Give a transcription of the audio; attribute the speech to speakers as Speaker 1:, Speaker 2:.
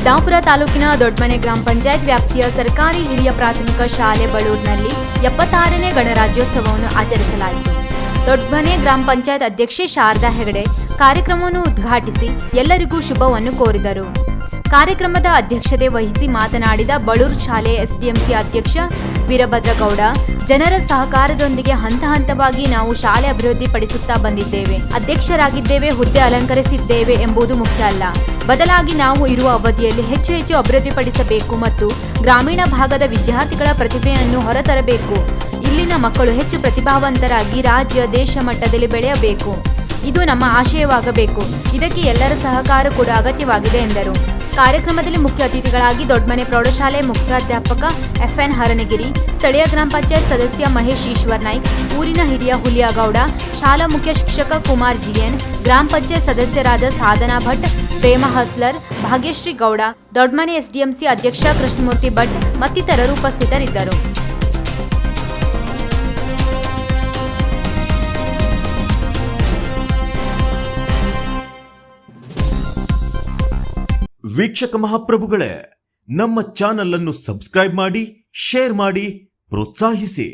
Speaker 1: ಸಿದ್ದಾಪುರ ತಾಲೂಕಿನ ದೊಡ್ಡಮನೆ ಗ್ರಾಮ ಪಂಚಾಯತ್ ವ್ಯಾಪ್ತಿಯ ಸರ್ಕಾರಿ ಹಿರಿಯ ಪ್ರಾಥಮಿಕ ಶಾಲೆ ಬಳೂರಿನಲ್ಲಿ 76ನೇ ಗಣರಾಜ್ಯೋತ್ಸವವನ್ನು ಆಚರಿಸಲಾಯಿತು. ದೊಡ್ಡಮನೆ ಗ್ರಾಮ ಪಂಚಾಯತ್ ಅಧ್ಯಕ್ಷೆ ಶಾರದಾ ಹೆಗಡೆ ಕಾರ್ಯಕ್ರಮವನ್ನು ಉದ್ಘಾಟಿಸಿ ಎಲ್ಲರಿಗೂ ಶುಭವನ್ನು ಕೋರಿದರು. ಕಾರ್ಯಕ್ರಮದ ಅಧ್ಯಕ್ಷತೆ ವಹಿಸಿ ಮಾತನಾಡಿದ ಬಳೂರು ಶಾಲೆಯ ಎಸ್ಡಿಎಂಸಿ ಅಧ್ಯಕ್ಷ ವೀರಭದ್ರಗೌಡ, ಜನರ ಸಹಕಾರದೊಂದಿಗೆ ಹಂತ ಹಂತವಾಗಿ ನಾವು ಶಾಲೆ ಅಭಿವೃದ್ಧಿಪಡಿಸುತ್ತಾ ಬಂದಿದ್ದೇವೆ. ಅಧ್ಯಕ್ಷರಾಗಿದ್ದೇವೆ, ಹುದ್ದೆ ಅಲಂಕರಿಸಿದ್ದೇವೆ ಎಂಬುದು ಮುಖ್ಯ ಅಲ್ಲ. ಬದಲಾಗಿ ನಾವು ಇರುವ ಅವಧಿಯಲ್ಲಿ ಹೆಚ್ಚು ಹೆಚ್ಚು ಅಭಿವೃದ್ಧಿಪಡಿಸಬೇಕು ಮತ್ತು ಗ್ರಾಮೀಣ ಭಾಗದ ವಿದ್ಯಾರ್ಥಿಗಳ ಪ್ರತಿಭೆಯನ್ನು ಹೊರತರಬೇಕು. ಇಲ್ಲಿನ ಮಕ್ಕಳು ಹೆಚ್ಚು ಪ್ರತಿಭಾವಂತರಾಗಿ ರಾಜ್ಯ, ದೇಶ ಮಟ್ಟದಲ್ಲಿ ಬೆಳೆಯಬೇಕು. ಇದು ನಮ್ಮ ಆಶಯವಾಗಬೇಕು. ಇದಕ್ಕೆ ಎಲ್ಲರ ಸಹಕಾರ ಕೂಡ ಅಗತ್ಯವಾಗಿದೆ ಎಂದರು. ಕಾರ್ಯಕ್ರಮದಲ್ಲಿ ಮುಖ್ಯ ಅತಿಥಿಗಳಾಗಿ ದೊಡ್ಡಮನೆ ಪ್ರೌಢಶಾಲೆ ಮುಖ್ಯಾಧ್ಯಾಪಕ FN ಹರನಗಿರಿ, ಸ್ಥಳೀಯ ಗ್ರಾಮ ಪಂಚಾಯತ್ ಸದಸ್ಯ ಮಹೇಶ್ ಈಶ್ವರ್ ನಾಯ್ಕ್, ಊರಿನ ಹಿರಿಯ ಹುಲಿಯಗೌಡ, ಶಾಲಾ ಮುಖ್ಯ ಶಿಕ್ಷಕ ಕುಮಾರ್ GN, ಗ್ರಾಮ ಪಂಚಾಯತ್ ಸದಸ್ಯರಾದ ಸಾಧನಾ ಭಟ್, ಪ್ರೇಮ ಹಸ್ಲರ್, ಭಾಗ್ಯಶ್ರೀ ಗೌಡ, ದೊಡ್ಡಮನೆ SDMC ಅಧ್ಯಕ್ಷ ಕೃಷ್ಣಮೂರ್ತಿ ಭಟ್ ಮತ್ತಿತರರು ಉಪಸ್ಥಿತರಿದ್ದರು.
Speaker 2: ವೀಕ್ಷಕ ಮಹಾಪ್ರಭುಗಳೇ, ನಮ್ಮ ಚಾನಲ್ ಅನ್ನು ಸಬ್ಸ್ಕ್ರೈಬ್ ಮಾಡಿ, ಶೇರ್ ಮಾಡಿ, ಪ್ರೋತ್ಸಾಹಿಸಿ.